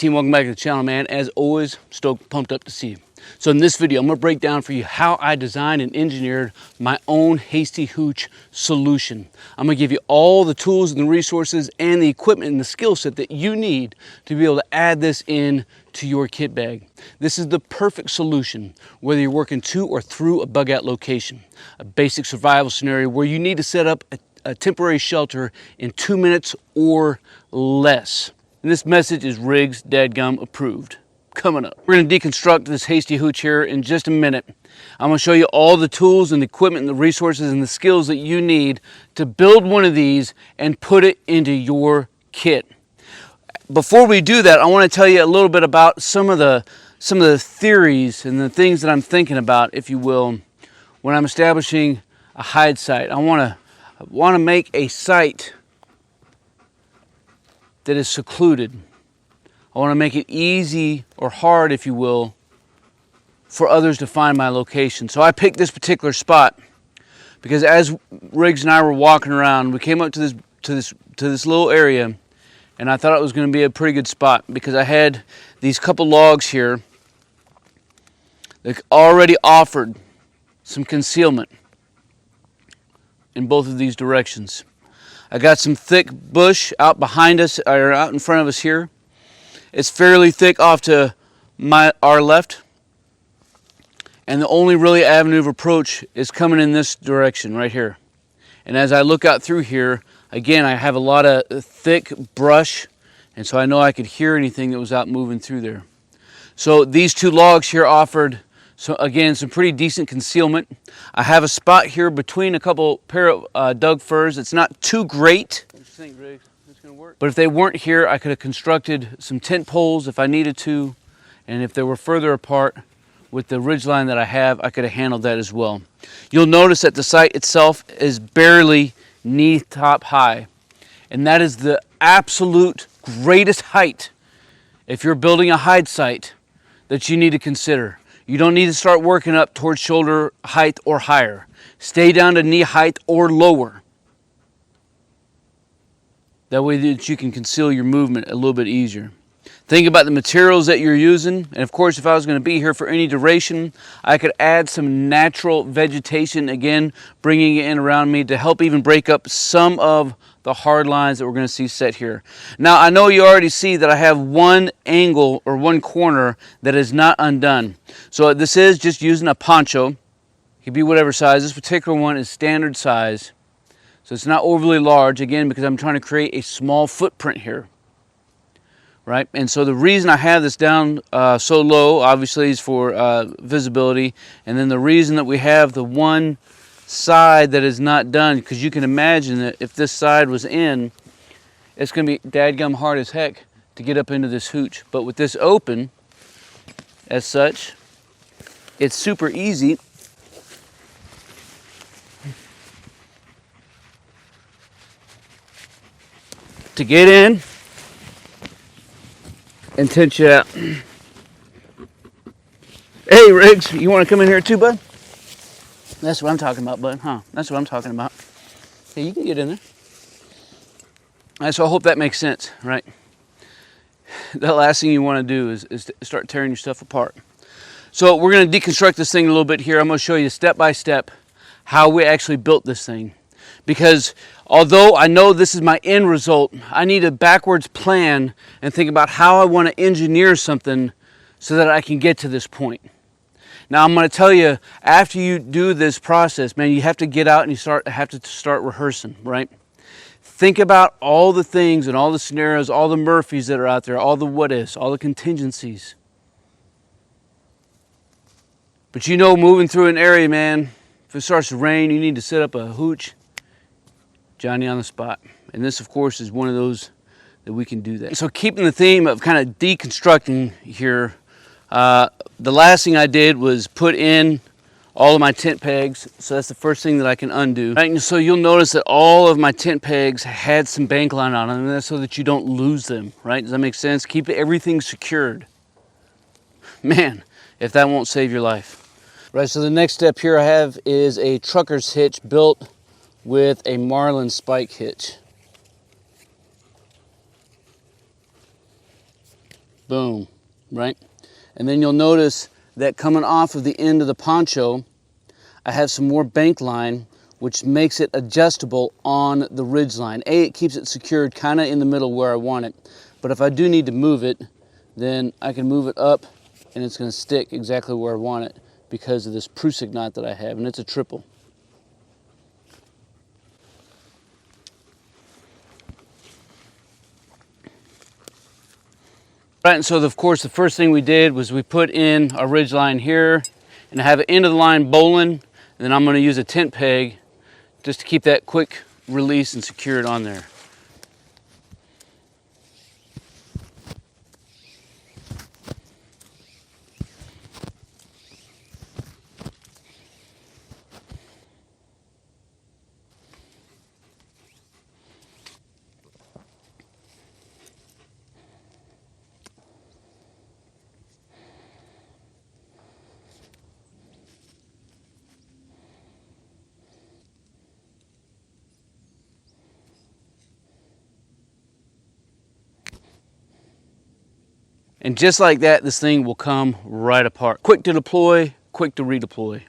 Team, welcome back to the channel, man. As always, stoked, pumped up to see you. So in this video, I'm gonna break down for you how I designed and engineered my own Hasty hooch solution. I'm gonna give you all the tools and the resources and the equipment and the skill set that you need to be able to add this in to your kit bag. This is the perfect solution, whether you're working to or through a bug out location, a basic survival scenario where you need to set up a temporary shelter in 2 minutes or less. And this message is Riggs Dadgum approved. Coming up, we're going to deconstruct this Hasty hooch here in just a minute. I'm going to show you all the tools and the equipment and the resources and the skills that you need to build one of these and put it into your kit. Before we do that, I want to tell you a little bit about some of the theories and the things that I'm thinking about, if you will, when I'm establishing a hide site. I want to make a site that is secluded. I want to make it easy or hard, if you will, for others to find my location. So I picked this particular spot because as Riggs and I were walking around, we came up to this little area, and I thought it was going to be a pretty good spot because I had these couple logs here that already offered some concealment in both of these directions. I got some thick bush out behind us, or out in front of us here. It's fairly thick off to our left. And the only really avenue of approach is coming in this direction right here. And as I look out through here, again, I have a lot of thick brush, and so I know I could hear anything that was out moving through there. So these two logs here offered, so again, some pretty decent concealment. I have a spot here between a couple pair of Doug firs. It's not too great. What do you think, Riggs? It's gonna work? But if they weren't here, I could have constructed some tent poles if I needed to. And if they were further apart with the ridgeline that I have, I could have handled that as well. You'll notice that the site itself is barely knee-top high. And that is the absolute greatest height if you're building a hide site that you need to consider. You don't need to start working up towards shoulder height or higher. Stay down to knee height or lower. That way that you can conceal your movement a little bit easier. Think about the materials that you're using. And of course, if I was going to be here for any duration, I could add some natural vegetation, again, bringing it in around me to help even break up some of the hard lines that we're going to see set here. Now, I know you already see that I have one angle or one corner that is not undone. So this is just using a poncho. It could be whatever size. This particular one is standard size. So it's not overly large, again, because I'm trying to create a small footprint here. Right? And so the reason I have this down so low, obviously, is for visibility. And then the reason that we have the one side that is not done, because you can imagine that if this side was in, it's going to be dadgum hard as heck to get up into this hooch. But with this open, as such, it's super easy to get in and tent you out. Hey, Riggs, you want to come in here too, bud? That's what I'm talking about, bud, huh? That's what I'm talking about. Hey, you can get in there. All right, so I hope that makes sense, right? The last thing you want to do is to start tearing your stuff apart. So we're going to deconstruct this thing a little bit here. I'm going to show you step by step how we actually built this thing. Because although I know this is my end result, I need a backwards plan and think about how I want to engineer something so that I can get to this point. Now, I'm going to tell you, after you do this process, man, you have to get out and you have to start rehearsing, right? Think about all the things and all the scenarios, all the Murphys that are out there, all the what ifs, all the contingencies. But you know, moving through an area, man, if it starts to rain, you need to set up a hooch. Johnny on the spot. And this, of course, is one of those that we can do that. So keeping the theme of kind of deconstructing here, the last thing I did was put in all of my tent pegs. So that's the first thing that I can undo. Right? And so you'll notice that all of my tent pegs had some bank line on them, and that's so that you don't lose them, right? Does that make sense? Keep everything secured. Man, if that won't save your life. Right, so the next step here I have is a trucker's hitch built with a marlin spike hitch. Boom, right? And then you'll notice that coming off of the end of the poncho, I have some more bank line, which makes it adjustable on the ridge line. It keeps it secured kind of in the middle where I want it. But if I do need to move it, then I can move it up and it's going to stick exactly where I want it because of this Prusik knot that I have, and it's a triple. Right, and so of course the first thing we did was we put in our ridge line here, and I have an end of the line bowline, and then I'm going to use a tent peg just to keep that quick release and secure it on there. And just like that, this thing will come right apart. Quick to deploy, quick to redeploy.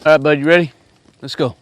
All right, bud, you ready? Let's go.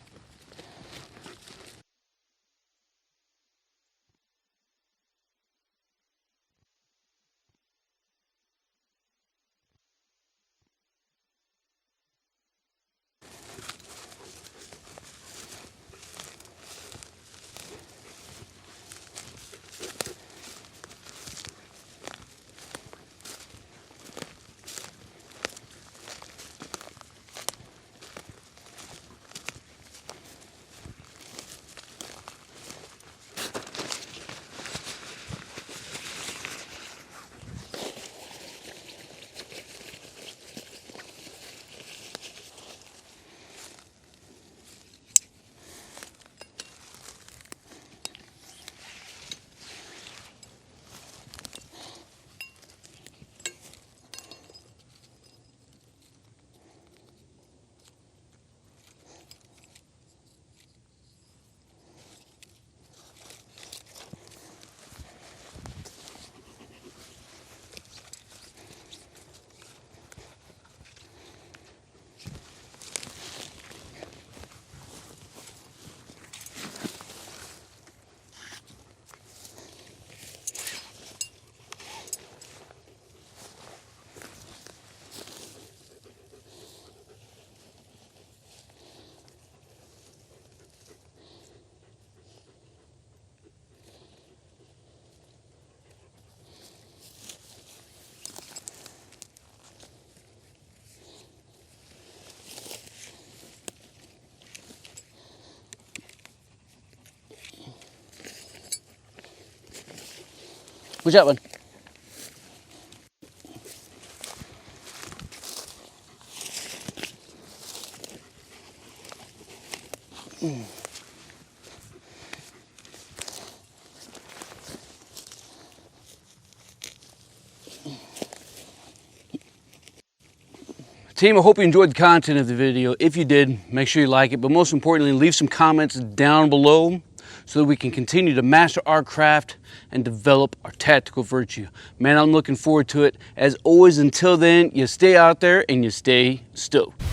What's that one? Team, I hope you enjoyed the content of the video. If you did, make sure you like it, but most importantly, leave some comments down below so that we can continue to master our craft and develop our tactical virtue. Man, I'm looking forward to it. As always, until then, you stay out there and you stay stoked.